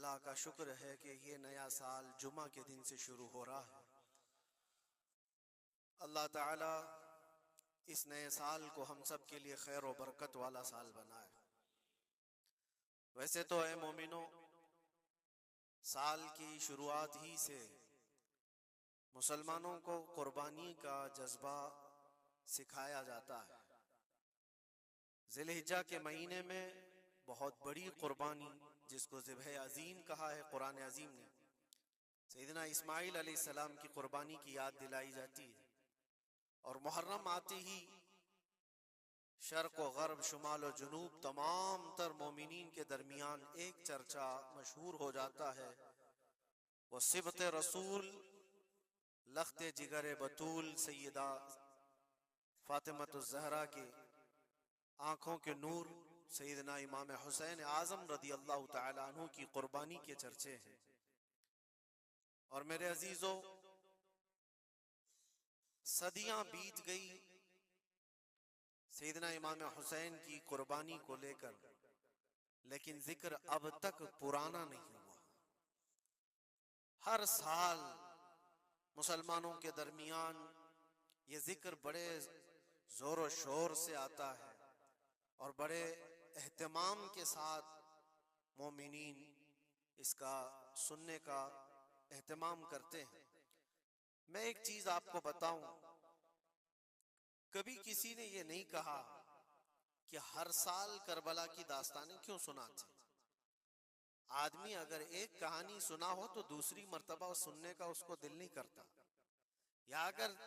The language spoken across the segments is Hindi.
अल्लाह का शुक्र है कि ये नया साल जुमा के दिन से शुरू हो रहा है। अल्लाह ताला इस नए साल को हम सब के लिए खैर और बरकत वाला साल बनाए। वैसे तो ए मोमिनो, साल की शुरुआत ही से मुसलमानों को कुर्बानी का जज्बा सिखाया जाता है। ज़िलहिज्जा के महीने में बहुत बड़ी कुर्बानी, जिसको ज़िब्ह अज़ीम कहा है कुरान अज़ीम ने, सैयदना इस्माइल अलैहिस्सलाम की कुर्बानी की याद दिलाई जाती है। और मुहर्रम आते ही शर्क व गर्ब, शुमाल व जुनूब, तमाम तर मोमिनीन के दरमियान एक चर्चा मशहूर हो जाता है। वो सिबत रसूल, लख्त जिगर बतूल सैयदा फातिमतुज़ ज़हरा के आंखों के नूर सैयदना इमाम हुसैन आज़म रदी अल्लाह तआला अन्हु की कुर्बानी के चर्चे हैं। और मेरे अजीजों, सदियां बीत गई सैयदना इमाम हुसैन की कुर्बानी को लेकर, लेकिन जिक्र अब तक पुराना नहीं हुआ। हर साल मुसलमानों के दरमियान ये जिक्र बड़े जोर शोर से आता है और बड़े एहतमाम के साथ मोमिनीन इसका सुनने का एहतमाम करते हैं। मैं एक चीज आपको बताऊं, कभी किसी ने ये नहीं कहा कि हर साल करबला की दास्तानें क्यों सुनाते। आदमी अगर एक कहानी सुना हो तो दूसरी मर्तबा सुनने का उसको दिल नहीं करता, या अगर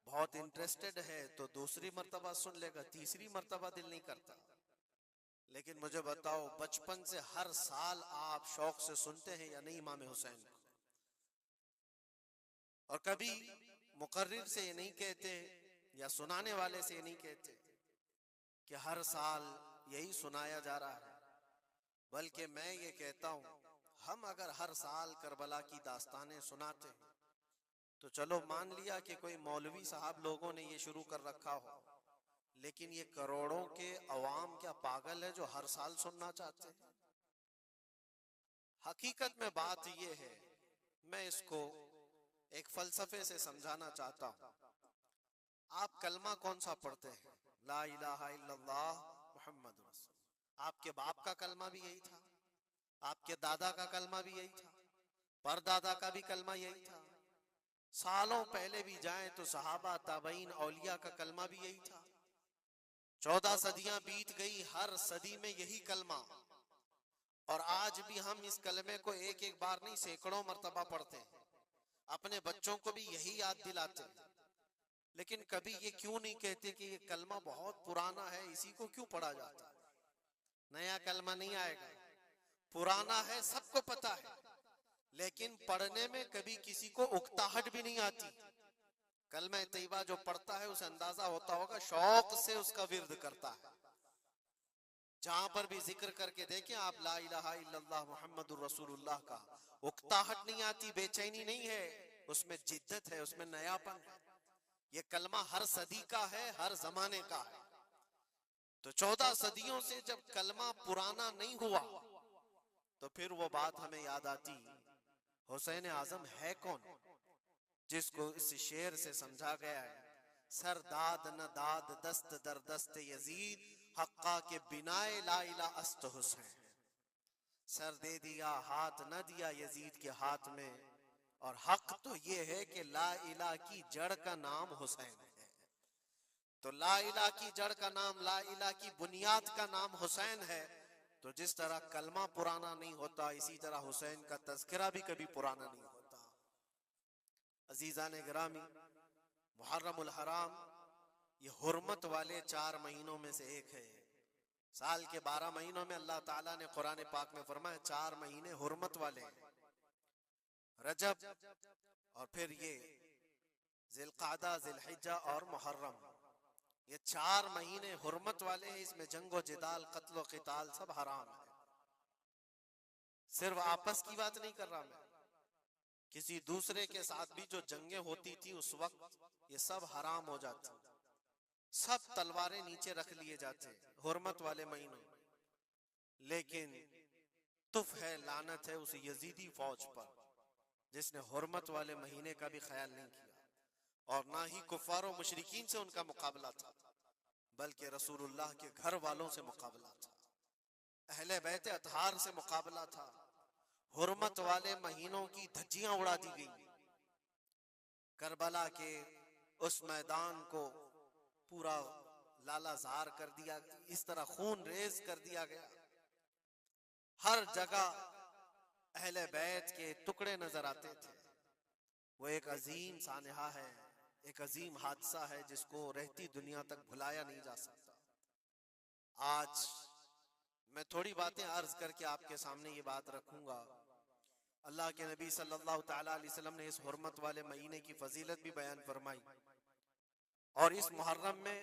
बहुत इंटरेस्टेड है तो दूसरी मर्तबा सुन लेगा, तीसरी मर्तबा दिल नहीं करता। लेकिन मुझे बताओ, बचपन से हर साल आप शौक से सुनते हैं या नहीं इमाम हुसैन को? और कभी मुकर्रिर से ये नहीं कहते या सुनाने वाले से ये नहीं कहते कि हर साल यही सुनाया जा रहा है, बल्कि मैं ये कहता हूं, हम अगर हर साल करबला की दास्तानें सुनाते हैं तो चलो मान लिया कि कोई मौलवी साहब लोगों ने ये शुरू कर रखा हो, लेकिन ये करोड़ों के अवाम क्या पागल है जो हर साल सुनना चाहते हैं? हकीकत में बात ये है, मैं इसको एक फलसफे से समझाना चाहता हूं। आप कलमा कौन सा पढ़ते हैं? ला इलाहा इल्लल्लाह मुहम्मद रसूल। आपके बाप का कलमा भी यही था, आपके दादा का कलमा भी यही था, परदादा का भी कलमा यही था। सालों पहले भी जाएं तो सहाबा, ताबईन, औलिया का कलमा भी यही था। 14 सदियां बीत गई, हर सदी में यही कलमा। और आज भी हम इस कलमे को एक एक बार नहीं, सैकड़ों मर्तबा पढ़ते हैं, अपने बच्चों को भी यही याद दिलाते हैं। लेकिन कभी ये क्यों नहीं कहते कि ये कलमा बहुत पुराना है, इसी को क्यों पढ़ा जाता है? नया कलमा नहीं आएगा, पुराना है सबको पता है, लेकिन पढ़ने में कभी किसी को उकताहट भी नहीं आती। कलमा तैयबा जो पढ़ता है उसे अंदाजा होता होगा, शौक से उसका विर्द करता है। जहां पर भी जिक्र करके देखें आप ला इलाहा इल्लल्लाह मुहम्मदुर रसूलुल्लाह का, उकताहट नहीं आती, बेचैनी नहीं है, उसमें जिद्दत है, उसमें नयापन है। ये कलमा हर सदी का है, हर जमाने का है। तो 14 सदियों से जब कलमा पुराना नहीं हुआ तो फिर वो बात हमें याद आती, हुसैन आजम है कौन, जिसको इस शेर से समझा गया है, सर दाद न दाद दस्त दर दस्त यजीद, हक्का के बिनाए ला इला अस्त हुसैन। सर दे दिया हाथ न दिया यजीद के हाथ में, और हक तो ये है कि ला इला की जड़ का नाम हुसैन है। तो ला इला की जड़ का नाम, ला इला की बुनियाद का नाम हुसैन है। तो जिस तरह कलमा पुराना नहीं होता, इसी तरह हुसैन का तज़किरा भी कभी पुराना नहीं होता। अजीजान गिरामी, मुहर्रमुल हराम ये हुर्मत वाले 4 महीनों में से एक है। साल के 12 महीनों में अल्लाह ताला ने कुरान पाक में फरमाया 4 महीने हुर्मत वाले हैं, रजब और फिर ये जिलकादा, जिलहिज्जा और मुहर्रम, ये 4 महीने हुर्मत वाले हैं। इसमें जंगो जिदाल, कत्ल क़िताल सब हराम है। सिर्फ आपस की बात नहीं कर रहा मैं, किसी दूसरे के साथ भी जो जंगें होती थी उस वक्त ये सब हराम हो जाती, सब तलवारें नीचे रख लिए जाते हुर्मत वाले महीनों। लेकिन तुफ है, लानत है उस यजीदी फौज पर जिसने हुर्मत वाले महीने का भी ख्याल नहीं किया और ना ही कुफारों मुशरिकीन से उनका मुकाबला था, बल्कि रसूलुल्लाह के घर वालों से मुकाबला था, अहले बैत अतहार से मुकाबला था। हुर्मत वाले महीनों की धज्जियां उड़ा दी गई। करबला के उस मैदान को पूरा लालाजार कर दिया, इस तरह खून रेज कर दिया गया। हर जगह अहले बैत के टुकड़े नजर आते थे। वो एक अजीम सानहा है, एक अजीम हादसा है जिसको रहती दुनिया तक भुलाया नहीं जा सकता। आज मैं थोड़ी बातें अर्ज करके आपके सामने ये बात रखूंगा। अल्लाह के नबी सल्लल्लाहु तआला अलैहि वसल्लम ने इस हुर्मत वाले महीने की फजीलत भी बयान फरमाई और इस मुहर्रम में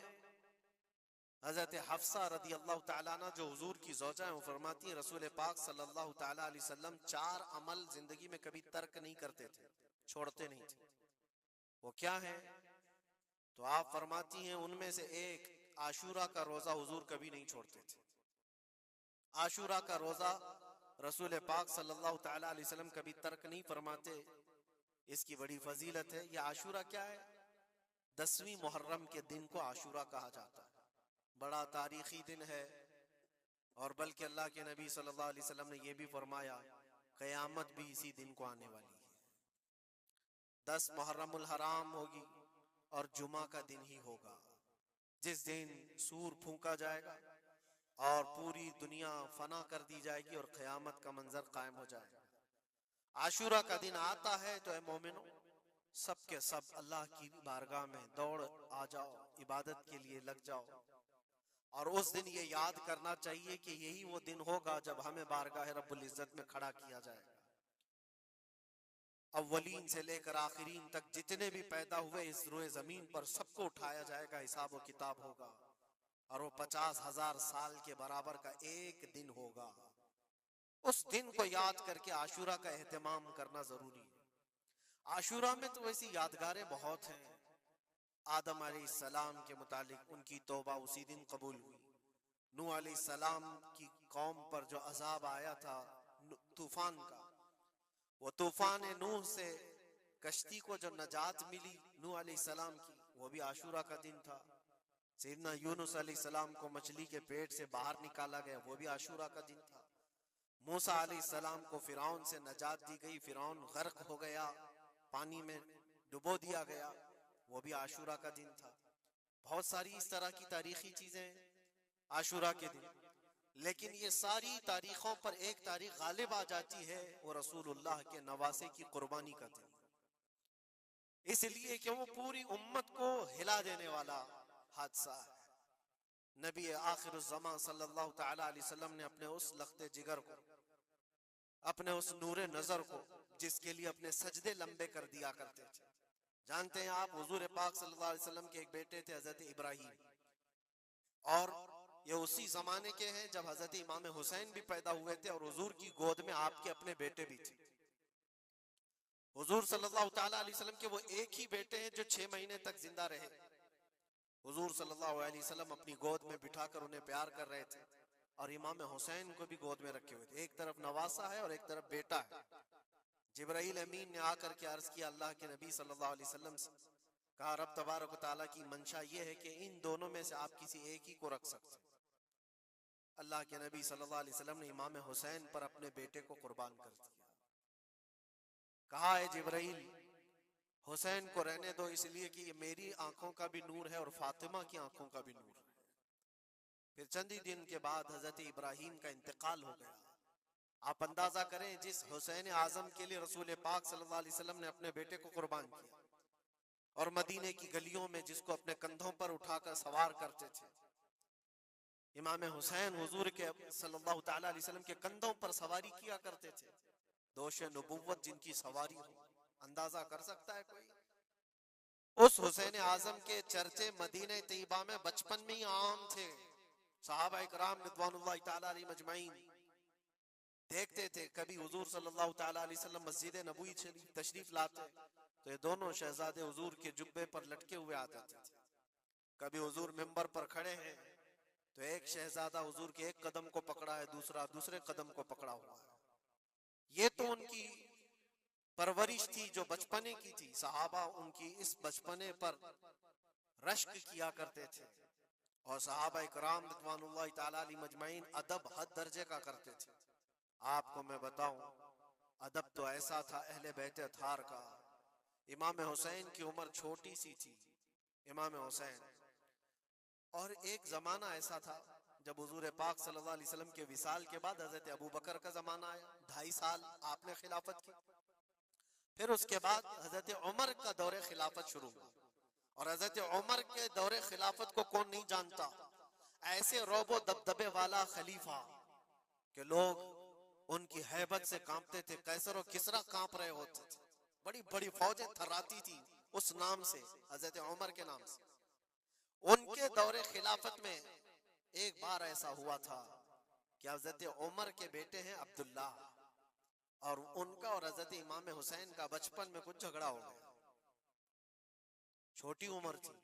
हजरत हफ्सा रदी अल्लाह तआला अन्हा जो हुजूर की ज़ौजा हैं, वो फरमाती हैं रसूल पाक सल्लल्लाहु तआला अलैहि वसल्लम 4 अमल जिंदगी में कभी तर्क नहीं करते थे, छोड़ते नहीं थे। वो क्या है? तो आप फरमाती हैं उनमें से एक आशूरा का रोजा हुजूर कभी नहीं छोड़ते थे। आशूरा का रोजा रसूल पाक सल्लल्लाहु तआला अलैहि वसल्लम कभी तर्क नहीं फरमाते। इसकी बड़ी फजीलत है। यह आशूरा क्या है? 10वीं मुहर्रम के दिन को आशूरा कहा जाता है। बड़ा तारीखी दिन है और बल्कि अल्लाह के नबी सल्लल्लाहु अलैहि वसल्लम ने यह भी फरमाया क़यामत भी इसी दिन को आने वाली है। 10 मुहर्रमुल हराम होगी और जुमा का दिन ही होगा, जिस दिन सूर फूंका जाएगा और पूरी दुनिया फना कर दी जाएगी और क़यामत का मंजर कायम हो जाएगा। आशूरा का दिन आता है तो ऐ मोमिनो, सब के सब अल्लाह की बारगाह में दौड़ आ जाओ, इबादत के लिए लग जाओ। और उस दिन ये याद करना चाहिए कि यही वो दिन होगा जब हमें बारगाह रब्बुल इज्जत में खड़ा किया जाएगा। अव्वलीन से लेकर आखिरीन तक जितने भी पैदा हुए इस रोए जमीन पर सबको उठाया जाएगा, हिसाब व किताब होगा और वो 50,000 साल के बराबर का एक दिन होगा। उस दिन को याद करके आशूरा का एहतमाम करना जरूरी है। आशूरा में तो वैसी यादगारें बहुत हैं। आदम अलैहिस्सलाम के मुतालिक उनकी तौबा उसी दिन कबूल हुई। नूह अलैहिस्सलाम की कौम पर जो अजाब आया था तूफान का, वो तूफान नूह से कश्ती को जो नजात मिली नूह अलैहिस्सलाम की, वो भी आशूरा का दिन था। सैयदना यूनुस अलैहिस्सलाम को मछली के पेट से बाहर निकाला गया, वो भी आशूरा का दिन था। मूसा अलैहिस्सलाम को फिरौन से नजात दी गई, फिरौन गर्क हो गया, पानी में डुबो दिया गया, वो भी आशूरा का दिन था। बहुत सारी इस तरह की तारीखी चीजें आशूरा के दिन। लेकिन ये सारी तारीखों पर एक तारीख गालिब आ जाती है, वो रसूलुल्लाह के नवासे की कुर्बानी का दिन, इसलिए कि वो पूरी उम्मत को हिला देने वाला हादसा है। नबी आखिर ज़मां सल्लल्लाहु तआला अलैहि वसल्लम ने अपने उस लख्ते जिगर को, अपने उस नूरे नजर को, जिसके लिए अपने सजदे लंबे कर दिया करते थे। जानते हैं आप, हुजूर पाक सल्लल्लाहु अलैहि वसल्लम के एक बेटे थे हजरत इब्राहिम, और ये उसी जमाने के हैं जब हजरत इमाम हुसैन भी पैदा हुए थे और हुजूर की गोद में आपके अपने बेटे भी थे। हुजूर सल्लल्लाहु तआला अलैहि वसल्लम के वो एक ही बेटे हैं जो 6 महीने तक जिंदा रहे। हुजूर सल्लल्लाहु अलैहि वसल्लम अपनी गोद में बिठाकर उन्हें प्यार कर रहे थे और इमाम हुसैन को भी गोद में रखे हुए थे। एक तरफ नवासा है और एक तरफ बेटा है। जिब्राइल अमीन ने आकर के अर्ज किया अल्लाह के नबी सल्लल्लाहु अलैहि वसल्लम से, कहा रब तबारक व तआला की मंशा ये है कि इन दोनों में से आप किसी एक ही को रख सकते। अल्लाह के नबी सल्लल्लाहु अलैहि वसल्लम ने इमाम हुसैन पर अपने बेटे को कुर्बान कर दिया। कहा है जिब्राइल, हुसैन को रहने दो, इसलिए कि ये मेरी आंखों का भी नूर है और फातिमा की आंखों का भी नूर है। फिर चंद ही दिन के बाद हजरत इब्राहिम का इंतकाल हो गया। आप अंदाजा करें, जिस हुसैन आजम के लिए रसूल पाक सल्लल्लाहु अलैहि वसल्लम ने अपने बेटे को कुर्बान किया और मदीने की गलियों में जिसको अपने कंधों पर उठाकर सवार करते थे, इमाम हुसैन हुजूर के सल्लल्लाहु तआला अलैहि वसल्लम के कंधों पर सवारी किया करते थे। दोषे नबुव्वत जिनकी सवारी हो, अंदाजा कर सकता है कोई? उस हुसैन आजम के चर्चे मदीने तैयबा में बचपन में ही आम थे। सहाबा इकराम रिज़वानुल्लाहि तआला अलैहिम अजमईन देखते थे, कभी हुजूर सल्लल्लाहु तआला अलैहि वसल्लम मस्जिद नबवी तशरीफ लाते तो ये दोनों शहजादे हुजूर के जुब्बे पर लटके हुए आते थे। कभी हुजूर मिंबर पर खड़े हैं तो एक शहजादा हुजूर के एक कदम को पकड़ा है, दूसरा दूसरे कदम को पकड़ा हुआ है। ये तो उनकी परवरिश थी जो बचपने की थी। सहाबा उनकी इस बचपने पर रश्क किया करते थे और सहाबा इकराम रिज़वानुल्लाहि ताला अलैहिम मजमईन अदब हद दर्जे का करते थे। आपको मैं बताऊं, अदब तो ऐसा था अहले बैत अथार का। इमाम हुसैन की उम्र छोटी सी थी, इमाम हुसैन, और एक जमाना ऐसा था जब हुजूर पाक सल्लल्लाहु अलैहि वसल्लम के विसाल के बाद हजरत अबू बकर का जमाना आया, 2.5 साल आपने खिलाफत की। फिर उसके बाद हजरत उमर का दौरे खिलाफत शुरू हुआ, और हजरत उमर के दौरे खिलाफत को कौन नहीं जानता। ऐसे रोबो दबदबे वाला खलीफा के लोग उनकी हैबत से कांपते थे। कैसर और किसरा कांप रहे होते थे, बड़ी बड़ी फौजें थर्राती थी उस नाम से, हजरत उमर के नाम से। उनके दौरे खिलाफत में एक बार ऐसा हुआ था कि हजरत उमर के बेटे हैं अब्दुल्ला, और उनका और हजरत इमाम हुसैन का बचपन में कुछ झगड़ा हो गया। छोटी उम्र थी,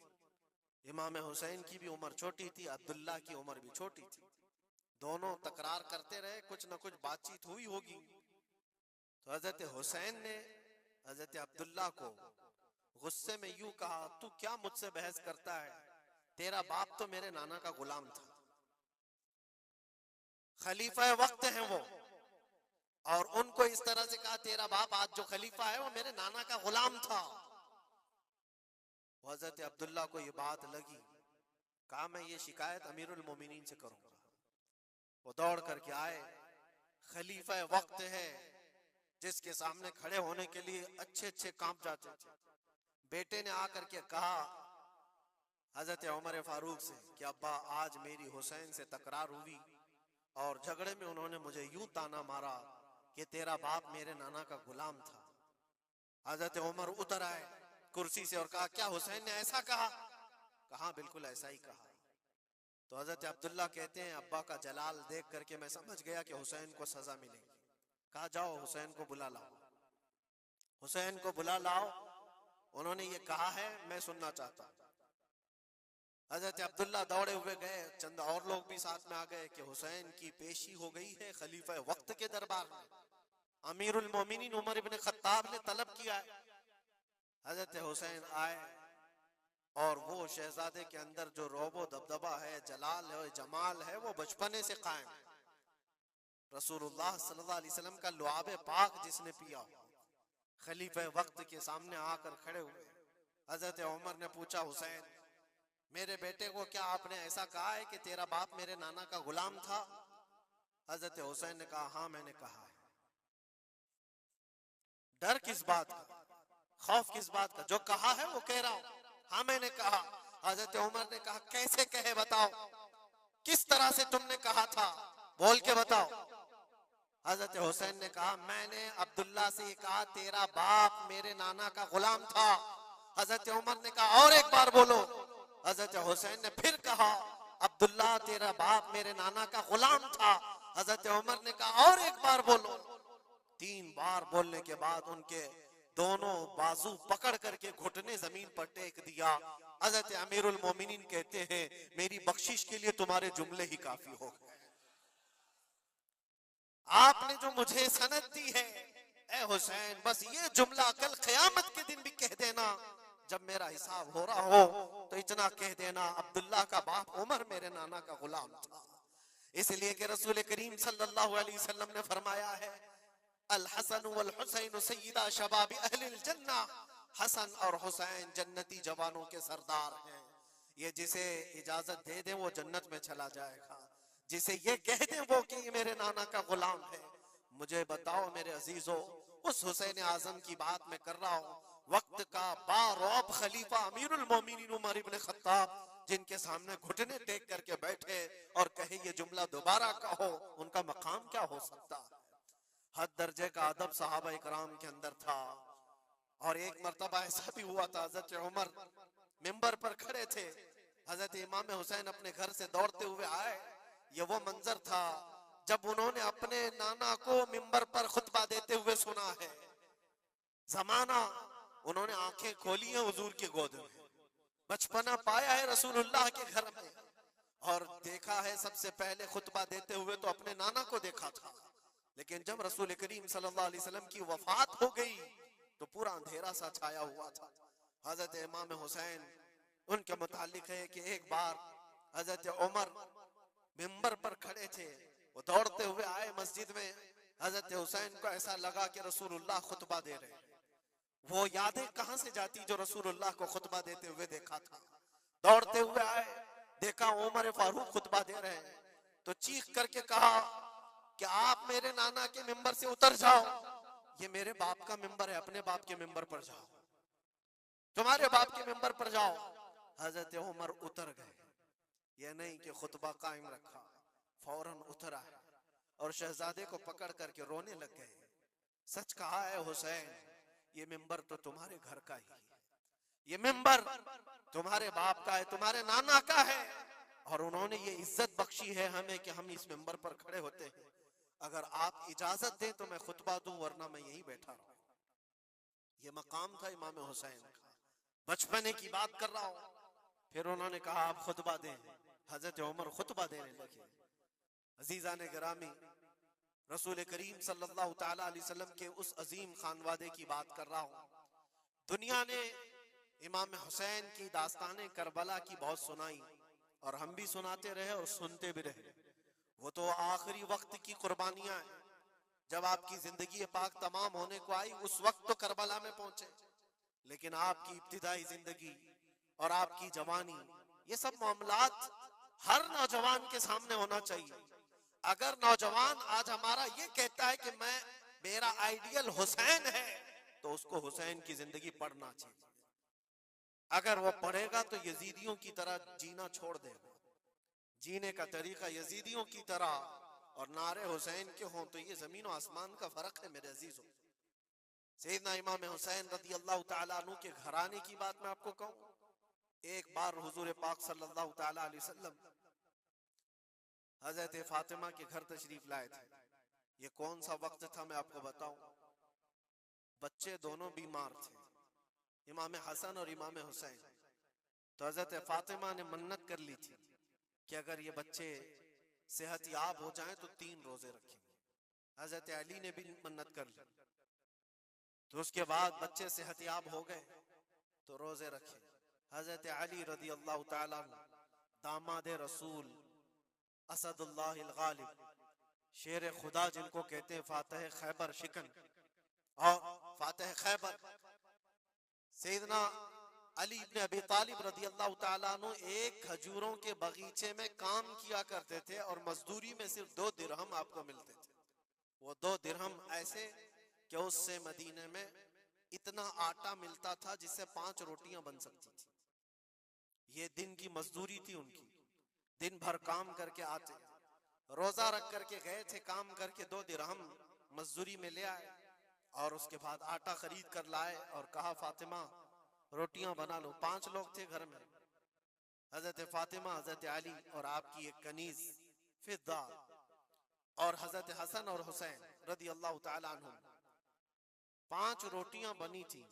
इमाम हुसैन की भी उम्र छोटी थी, अब्दुल्ला की उम्र भी छोटी थी। दोनों तकरार करते रहे, कुछ न कुछ बातचीत हुई होगी। तो हजरत हुसैन ने हजरत अब्दुल्ला को गुस्से में यूं कहा, तू क्या मुझसे बहस करता है, तेरा बाप तो मेरे नाना का गुलाम था, खलीफा वक्त हैं वो, और उनको इस तरह से कहा तेरा बाप आज जो खलीफा है वो मेरे नाना का गुलाम था। हजरत अब्दुल्ला को ये बात लगी, कहा मैं ये शिकायत अमीरुल मोमिनीन से करूंगा। वो दौड़ करके आए, खलीफा वक्त है जिसके सामने खड़े होने के लिए अच्छे अच्छे कांप जाते थे। बेटे ने आकर के कहा हजरत उमर फारूक से कि अब्बा आज मेरी हुसैन से तकरार हुई और झगड़े में उन्होंने मुझे यूं ताना मारा कि तेरा बाप मेरे नाना का गुलाम था। हजरत उमर उतर आए कुर्सी से और कहा क्या हुसैन ने ऐसा कहा? कहा बिल्कुल ऐसा ही कहा। तो हजरत अब्दुल्ला कहते हैं अब्बा का जलाल देख करके मैं समझ गया कि हुसैन को सजा मिलेगी। कहा जाओ हुसैन को बुला लाओ, हुसैन को बुला लाओ, उन्होंने ये कहा है मैं सुनना चाहता हूं। हजरत अब्दुल्ला दौड़े हुए गए, चंद और लोग भी साथ में आ गए कि हुसैन की पेशी हो गई है खलीफा वक्त के दरबार में। अमीरुल मोमिनीन उमर इब्न खत्ताब ने तलब किया है। हजरत हुसैन आए और वो शहजादे के अंदर जो रोबो दबदबा है, जलाल है, जमाल है, वो बचपने से कायम है। रसूलुल्लाह सल्लल्लाहु अलैहि वसल्लम का लुआब पाक जिसने पिया, खलीफा वक्त के सामने आकर खड़े हुए। हजरत उमर ने पूछा हुसैन मेरे बेटे को क्या आपने ऐसा कहा है कि तेरा बाप मेरे नाना का गुलाम था? हजरत हुसैन ने कहा हाँ मैंने कहा है। डर किस बात का, खौफ किस बात का, जो कहा है वो कह रहा हूं, हाँ मैंने कहा। हजरत उमर ने कहा कैसे कहे बताओ, किस तरह से तुमने कहा था, बोल के बताओ। हजरत हुसैन ने कहा मैंने अब्दुल्ला से कहा तेरा बाप मेरे नाना का गुलाम था। हजरत उमर ने कहा और एक बार बोलो। हजरत हुसैन ने फिर कहा अब्दुल्ला तेरा बाप मेरे नाना का गुलाम था। हजरत उमर ने कहा और एक बार बोलो। 3 बार बोलने के बाद उनके दोनों बाजू पकड़ करके घुटने जमीन पर टेक दिया। हजरत अमीरुल मोमिनीन कहते हैं मेरी बख्शिश के लिए तुम्हारे जुमले ही काफी हो गए। आपने जो मुझे सनद दी है ए हुसैन, बस ये जुमला कल क़यामत के दिन भी कह देना, जब मेरा हिसाब हो रहा हो तो इतना कह देना अब्दुल्ला का बाप उमर मेरे नाना का गुलाम था। इसलिए कि रसूल करीम सल्लल्लाहु अलैहि वसल्लम ने फरमाया है अल हसन वल हुसैन सय्यदा शबाब अहलिल जन्नह, हसन और हुसैन जन्नती जवानों के सरदार हैं। ये जिसे इजाजत दे दे वो जन्नत में चला जाएगा, जिसे ये कह दे वो कि ये मेरे नाना का गुलाम है। मुझे बताओ मेरे अजीजों, उस हुसैन आजम की बात मैं कर रहा हूँ, वक्त का बारौब खलीफा अमीरुल मोमिनीन उमर इब्न खत्ताब, जिनके सामने घुटने टेक करके बैठे और कहे ये जुमला दोबारा कहो, उनका मकाम क्या हो सकता है? हद दर्जे का अदब सहाबा इकराम के अंदर था। और एक मर्तबा ऐसा भी हुआ था, हजरत उमर मिंबर पर खड़े थे, हजरत इमाम हुसैन अपने घर से दौड़ते हुए आए। ये वो मंजर था जब उन्होंने अपने नाना को मिंबर पर खुतबा देते हुए सुना है। जमाना उन्होंने आंखें खोली हैं हुजूर की गोद में, बचपना पाया है रसूलुल्लाह के घर में, और देखा है सबसे पहले खुतबा देते हुए तो अपने नाना को देखा था, लेकिन जब रसूल करीम सल्लल्लाहु अलैहि वसल्लम की वफात हो गई तो पूरा अंधेरा सा छाया हुआ था। हजरत इमाम हुसैन, उनके मुतालिक है कि एक बार हजरत उमर मिंबर पर खड़े थे, वो दौड़ते हुए आए मस्जिद में। हजरत हुसैन को ऐसा लगा कि रसूलुल्लाह खुतबा दे रहे हैं। वो यादें कहां से जाती जो रसूलुल्लाह को खुतबा देते हुए देखा था। दौड़ते हुए आए, देखा उमर फारूक खुतबा दे रहे हैं, तो चीख करके कहा कि आप मेरे नाना के मिंबर से उतर जाओ, ये मेरे बाप का मिंबर है, अपने बाप के मिंबर पर जाओ, तुम्हारे बाप के मिंबर पर जाओ। हजरत उमर उतर गए, ये नहीं कि खुतबा कायम रखा, फौरन उतरा और शहजादे को पकड़ करके रोने लग गए। सच कहा है हुसैन, ये मिंबर तो तुम्हारे घर का ही है, ये मिंबर तुम्हारे बाप का है, तुम्हारे नाना का है, और उन्होंने ये इज्जत बख्शी है हमें कि हम इस मिंबर पर खड़े होते हैं। अगर आप इजाजत दें तो मैं खुतबा दूं, वरना मैं यहीं बैठा रहूं। ये मकाम था इमाम हुसैन का, बचपने की बात कर रहा हूं। फिर उन्होंने कहा आप खुतबा दें। हजरत उमर खुतबा देने लगे। अजीजा ने गिरामी, रसूल करीम सल्लल्लाहु ताला अलैहि वसल्लम के उस अजीम खानवादे की बात कर रहा हूं। दुनिया ने इमाम हुसैन की दास्ताने करबला की बहुत सुनाई, और हम भी सुनाते रहे और सुनते भी रहे। वो तो आखिरी वक्त की कुर्बानियां हैं। जब आपकी जिंदगी पाक तमाम होने को आई, उस वक्त तो करबला में पहुंचे, लेकिन आपकी इब्तिदाई जिंदगी और आपकी जवानी, ये सब मामलात हर नौजवान के सामने होना चाहिए। अगर नौजवान आज हमारा ये कहता है कि मैं, मेरा आइडियल हुसैन है, तो उसको हुसैन की जिंदगी पढ़ना चाहिए। अगर वो पढ़ेगा तो यजीदियों की तरह जीना छोड़ देगा, जीने का तरीका यजीदियों की तरह, और नारे हुसैन के हों तो ये जमीन और आसमान का फर्क है मेरे अजीजों। सैयदना इमाम हुसैन रज़ी अल्लाह ताला अन्हु के घराने की बात मैं आपको कहूं। एक बार हुजूर पाक सल्लल्लाहु ताला अलैहि वसल्लम हजरत फातिमा के घर तशरीफ लाए थे। ये कौन सा वक्त था मैं आपको बताऊं। बच्चे दोनों बीमार थे, इमाम हसन और इमाम हुसैन। तो हजरत फातिमा ने मन्नत कर ली थी कि अगर ये बच्चे सेहत याब हो जाएं तो 3 रोजे रखेंगे। हजरत अली ने भी मन्नत कर ली, तो उसके बाद बच्चे सेहत याब हो गए तो रोजे रखे। हजरत अली रज़ी अल्लाह ताला अन्हु, दामाद रसूल, असदुल्लाह गालिब, शेर खुदा जिनको कहते हैं, फातह खैबर शिकन और फातह खैबर, सैयदना अली इब्न अबी तालिब रज़ी अल्लाह ताला अन्हु एक खजूरों के बगीचे में काम किया करते थे, और मजदूरी में सिर्फ 2 दिरहम आपको मिलते थे। वो 2 दिरहम ऐसे कि उससे मदीने में इतना आटा मिलता था जिससे 5 रोटियां बन सकती थी। ये दिन की मजदूरी थी उनकी। दिन भर काम करके आते, रोजा रख करके गए थे, काम करके 2 दिरहम मजदूरी में ले आए, और उसके बाद आटा खरीद कर लाए और कहा फातिमा रोटियां बना लो। 5 लोग थे घर में, हजरत फातिमा, हजरत अली और आपकी एक कनीज फिदा, और हजरत हसन और हुसैन रज़ी अल्लाह ताला अन्हुम। 5 रोटियां बनी थी,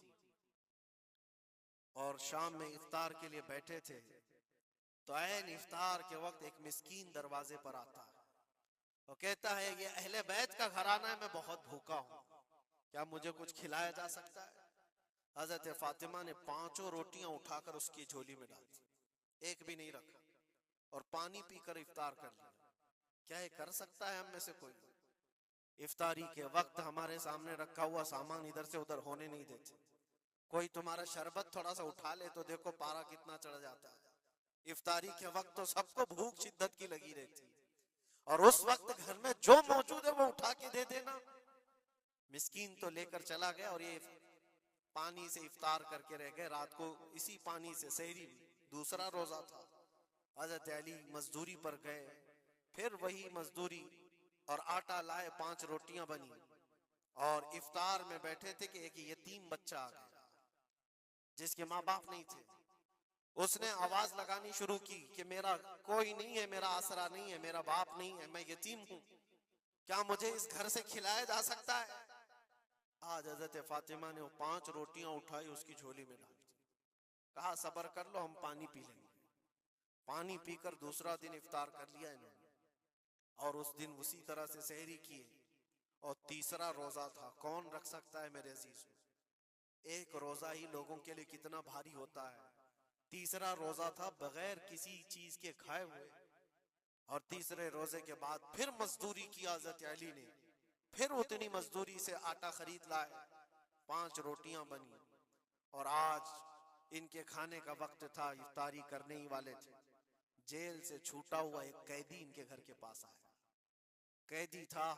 और शाम में इफ्तार के लिए बैठे थे, तो ऐन इफ्तार के वक्त एक मिस्कीन दरवाजे पर आता है। वो कहता है ये अहले बैत का घराना है, मैं बहुत भूखा हूं, क्या मुझे कुछ खिलाया जा सकता है। हजरत फातिमा ने 5 रोटियां उठाकर उसकी झोली में डाल दी, एक भी नहीं रखा, और पानी पीकर इफ्तार कर लिया। क्या ये कर सकता है हम में से कोई? इफ्तारी के वक्त हमारे सामने रखा हुआ सामान इधर से उधर होने नहीं देते। कोई तुम्हारा शरबत थोड़ा सा उठा ले तो देखो पारा कितना चढ़ जाता है। इफ्तारी के वक्त तो सबको भूख शिद्दत की लगी रहती है, और उस वक्त घर में जो मौजूद है वो उठा के दे देना। मिस्कीन तो लेकर चला गया, और ये पानी से इफ्तार करके रह गए। रात को इसी पानी से सहरी, दूसरा रोजा था। हजरत अली मजदूरी पर गए, फिर वही मजदूरी, और आटा लाए, 5 रोटियां बनी, और इफ्तार में बैठे थे कि एक यतीम बच्चा आ गया जिसके माँ बाप नहीं थे। उसने आवाज लगानी शुरू की कि मेरा कोई नहीं है, मेरा आसरा नहीं है, मेरा बाप नहीं है, मैं यतीम हूं, क्या मुझे इस घर से खिलाया जा सकता है? आज हजरत फातिमा ने वो 5 रोटियां उठाई, उसकी झोली में डाल दी, कहा सब्र कर लो, हम पानी पी लेंगे। पानी पीकर दूसरा दिन इफ्तार कर लिया इन्होंने, और उस दिन उसी तरह से सहरी किए, और तीसरा रोजा था। कौन रख सकता है मेरे अजीज? एक रोजा ही लोगों के लिए कितना भारी होता है। तीसरा रोजा था बगैर किसी चीज के खाए हुए। और तीसरे रोजे के बाद फिर मजदूरी की हजरत अली ने, फिर उतनी मजदूरी से आटा खरीद लाए, 5 रोटियां बनी। और आज इनके खाने का वक्त था, इफ्तारी करने ही वाले थे। जेल से छूटा हुआ एक कैदी इनके घर के पास आया। कैदी था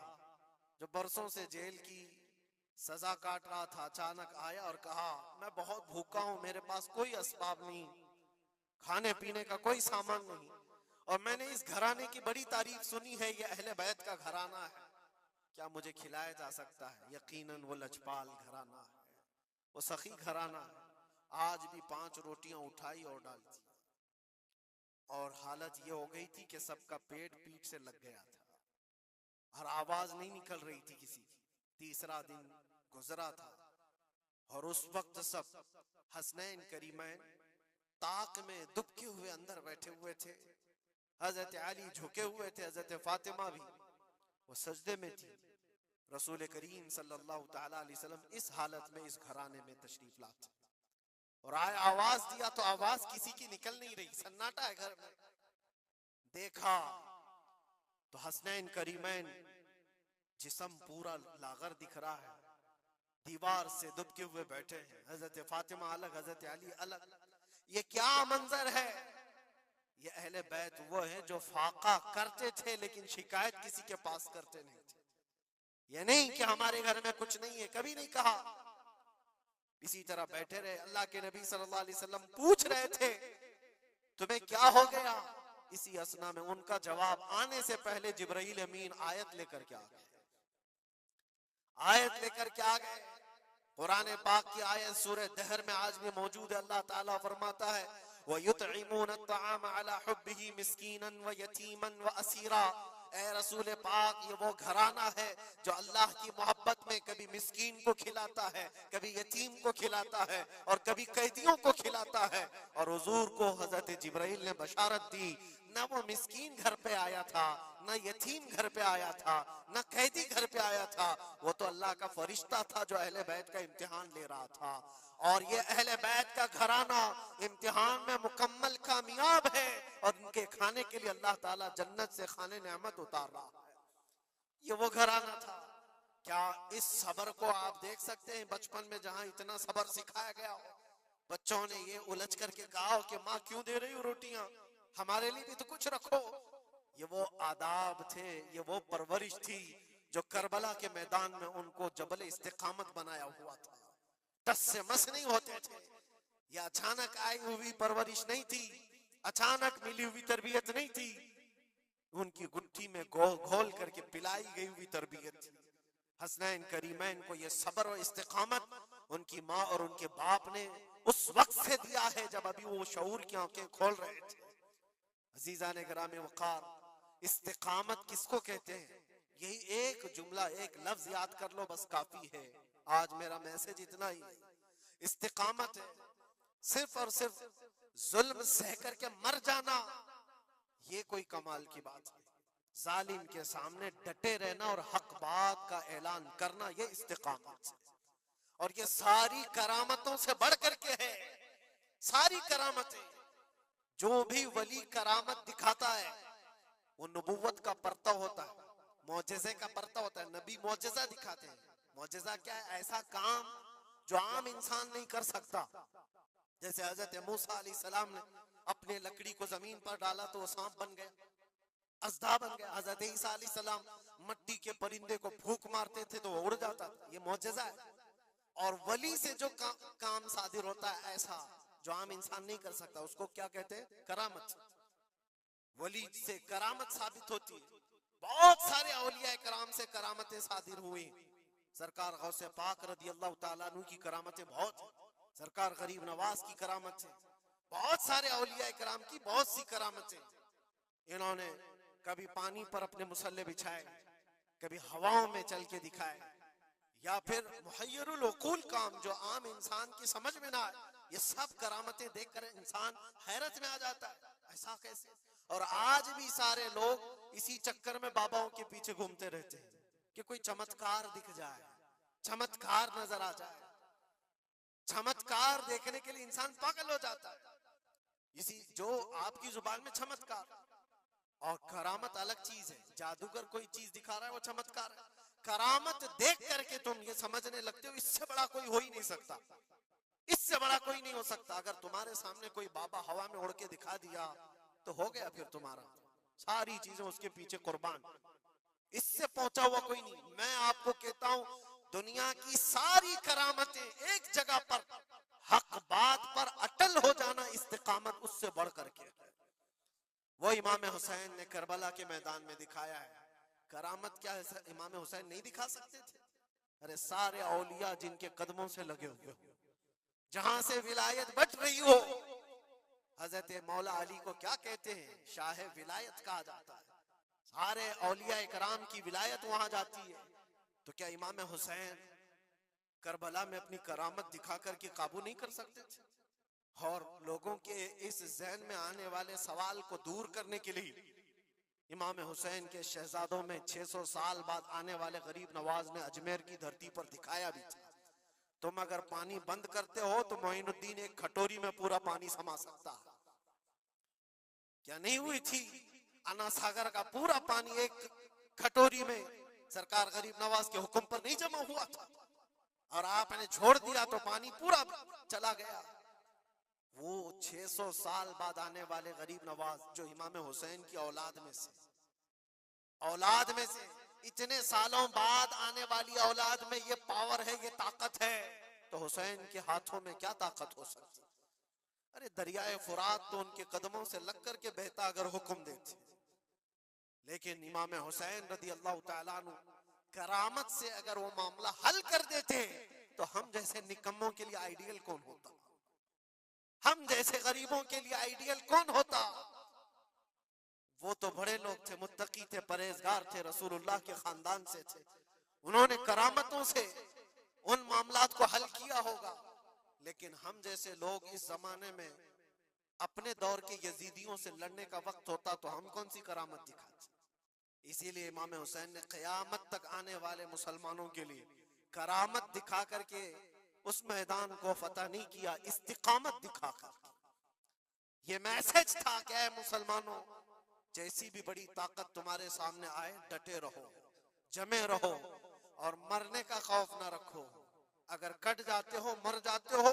जो बरसों से जेल की सजा काट रहा था। अचानक आया और कहा, मैं बहुत भूखा हूं, मेरे पास कोई असबाब नहीं, खाने पीने का कोई सामान नहीं, और मैंने इस घराने की बड़ी तारीफ सुनी है, ये अहले बैत का घराना है, क्या मुझे खिलाया जा सकता है? यकीनन वो लजपाल घराना है, वो सखी घराना है। आज भी 5 रोटियां उठाई और डाल दी। और हालत ये हो गई थी कि सबका पेट पीठ से लग गया था और आवाज नहीं निकल रही थी किसी की। तीसरा दिन गुजरा था और उस वक्त सब हसनैन करीमैन ताक में दुबके हुए अंदर बैठे हुए थे। हजरत अली झुके हुए थे, हजरत फातिमा भी वो सजदे में थी। रसूल करीम सल्लल्लाहु ताला अलैहि वसल्लम इस हालत में इस घराने में तशरीफ लाते और आए, आवाज दिया तो आवाज किसी की निकल नहीं रही, सन्नाटा है घर में। देखा तो हसनैन करीमैन जिस्म पूरा लागर दिख रहा है, दीवार से दुबके हुए बैठे हैं। हजरत फातिमा अलग, हजरत अली अलग। ये क्या मंजर है? ये अहले बैत वो है जो फाका करते थे लेकिन शिकायत किसी के पास करते नहीं थे। ये नहीं कि हमारे घर में कुछ नहीं है, कभी नहीं कहा। इसी तरह बैठे रहे। अल्लाह के नबी सल्लल्लाहु अलैहि वसल्लम पूछ रहे थे, तुम्हें क्या हो गया? इसी असना में उनका जवाब आने से पहले जिब्राइल अमीन आयत लेकर के आ गए। आयत लेकर के आ गए, कुरान पाक की आयत सूरह दहर में आज भी मौजूद है। अल्लाह ताला फरमाता है, वयुतइमून अत्तआम अला हुब्बिही मिस्कीनन व यतीमन व असीरा। ए रसूल पाक, ये वो घराना है जो अल्लाह की मोहब्बत में कभी मिस्कीन को खिलाता है, कभी यतीम को खिलाता है और कभी कैदियों को खिलाता है। और हुजूर को हजरत जिब्राइल ने बशारत दी, न वो मिस्कीन घर पे आया था, न यतीम घर पे आया था, न कैदी घर पे आया था। वो तो अल्लाह का फरिश्ता था जो अहले बैत का इम्तिहान ले रहा था। और ये अहले बैत का घराना इम्तिहान में मुकम्मल कामयाब है और इनके खाने के लिए अल्लाह ताला जन्नत से खाने नेमत उतार रहा है। ये वो घराना था। क्या इस सबर को आप देख सकते हैं? बचपन में जहां इतना सबर सिखाया गया हो, बच्चों ने ये उलझ करके कहा हो कि माँ क्यों दे रही हो रोटियां, हमारे लिए भी तो कुछ रखो। ये वो आदाब थे, ये वो परवरिश थी जो करबला के मैदान में उनको जबल इस्तिकामत बनाया हुआ था। टस से मस नहीं होते थे। यह अचानक आई हुई परवरिश नहीं थी, अचानक मिली हुई तरबियत नहीं थी। उनकी गुट्ठी में घोल करके पिलाई गई हुई तरबियत थी। हसनैन करीमैन को यह सब्र और इस्तिकामत उनकी माँ और उनके बाप ने उस वक्त से दिया है जब अभी वो शऊर की आंखें खोल रहे थे। अजीजा ने ग्रामे वकार, इस्तिकामत किसको कहते हैं? यही एक जुमला, एक लफ्ज याद कर लो, बस काफी है। आज मेरा मैसेज इतना ही है। इस्तिकामत है सिर्फ और सिर्फ जुल्म सह करके मर जाना, ये कोई कमाल की बात है। जालिम के सामने डटे रहना और हक बात का ऐलान करना, ये इस्तिकामत है। और ये सारी करामतों से बढ़ करके है। सारी करामतें, जो भी वली करामत दिखाता है वो नबूवत का पर्ता होता है, मौजज़े का पर्ता होता है। नबी मौजज़ा दिखाते हैं। मौजज़ा क्या है? ऐसा काम जो आम इंसान नहीं कर सकता। जैसे हजरत मूसा अलैहिस्सलाम ने अपने लकड़ी को जमीन पर डाला तो वो सांप बन गया, अज़दा बन गया। हजरत ईसा अलैहिस्सलाम मट्टी के परिंदे को फूंक मारते थे तो वो उड़ जाता था। ये मौजज़ा है। और वली से जो काम सादिर होता है ऐसा जो आम इंसान नहीं कर सकता, उसको क्या कहते हैं? करामत। वली से करामत साबित होती है। बहुत सारे औलिया कराम से करामतें सादिर हुई। सरकार गौसे पाक रदी अल्लाह ताला अन्हु की करामतें बहुत है। सरकार गरीब नवाज की करामत है। बहुत सारे औलिया कराम की बहुत सी करामतें। इन्होंने कभी पानी पर अपने मुसल्ले बिछाए, कभी हवाओं में चल के दिखाए, या फिर मुहय्यरुल उकूल काम जो आम इंसान की समझ में ना आए। ये सब करामतें देखकर इंसान हैरत में आ जाता है, ऐसा कैसे? और आज भी सारे लोग इसी चक्कर में बाबाओं के पीछे घूमते रहते हैं। कि कोई चमत्कार दिख जाए, चमत्कार नजर आ जाए। चमत्कार देखने के लिए इंसान पागल हो जाता है। इसी जो आपकी जुबान में चमत्कार और करामत अलग चीज है। जादूगर कोई चीज दिखा रहा है वो चमत्कार है। करामत देख करके तुम ये समझने लगते हो इससे बड़ा कोई हो ही नहीं सकता, इससे बड़ा कोई नहीं हो सकता। अगर तुम्हारे सामने कोई बाबा हवा में उड़ के दिखा दिया तो हो गया फिर तुम्हारा, सारी चीजें उसके पीछे कुर्बान। इससे पहुंचा हुआ कोई नहीं। मैं आपको कहता हूं दुनिया की सारी करामतें एक जगह पर, हक बात पर अटल हो जाना, इस्तिकामत उससे बढ़ करके। वो इमाम हुसैन ने करबला के मैदान में दिखाया है। करामत क्या है इमाम हुसैन नहीं दिखा सकते थे? अरे सारे औलिया जिनके कदमों से लगे हुए हो, जहां से विलायत बट रही हो, हजरत मौला अली को क्या कहते हैं? शाह विलायत कहा जाता है। सारे औलिया इकराम की विलायत वहां जाती है। तो क्या इमाम हुसैन करबला में अपनी करामत दिखा करके काबू नहीं कर सकते थे? और लोगों के इस ज़हन में आने वाले सवाल को दूर करने के लिए इमाम हुसैन के शहजादों में 600 साल बाद आने वाले गरीब नवाज ने अजमेर की धरती पर दिखाया भी था। तुम अगर पानी बंद करते हो तो मोइनुद्दीन एक खटोरी में पूरा पानी समा सकता है। क्या नहीं हुई थी? अन्ना सागर का पूरा पानी एक खटोरी में सरकार गरीब नवाज के हुक्म पर नहीं जमा हुआ था, और आपने छोड़ दिया तो पानी पूरा चला गया। वो 600 साल बाद आने वाले गरीब नवाज जो इमाम हुसैन की औलाद में से इतने सालों बाद आने वाली औलाद में ये पावर है, ये ताकत है, तो हुसैन के हाथों में क्या ताकत हो सकती? अरे दरियाए फुरात तो उनके कदमों से लग करके बहता अगर हुक्म देते। लेकिन इमाम हुसैन रदी अल्लाह तआला अन्हु करामत से अगर वो मामला हल कर देते तो हम जैसे निकम्मों के लिए आइडियल कौन होता? हम जैसे गरीबों के लिए आइडियल कौन होता? वो तो बड़े लोग थे, मुत्तकी थे, परहेजगार थे, रसूलुल्लाह के खानदान से थे। उन्होंने करामतों से उन मामलात को हल किया होगा। लेकिन हम जैसे लोग इस जमाने में अपने दौर के यजीदियों से लड़ने का वक्त होता तो हम कौन सी करामत दिखाते? इसीलिए इमाम हुसैन ने क़यामत तक आने वाले मुसलमानों के लिए करामत दिखा करके उस मैदान को फतह नहीं किया, इस्तिकामत दिखा कर। ये मैसेज था कि ऐ मुसलमानों, जैसी भी बड़ी ताकत तुम्हारे सामने आए डटे रहो, जमे रहो और मरने का खौफ ना रखो। अगर कट जाते हो, मर जाते हो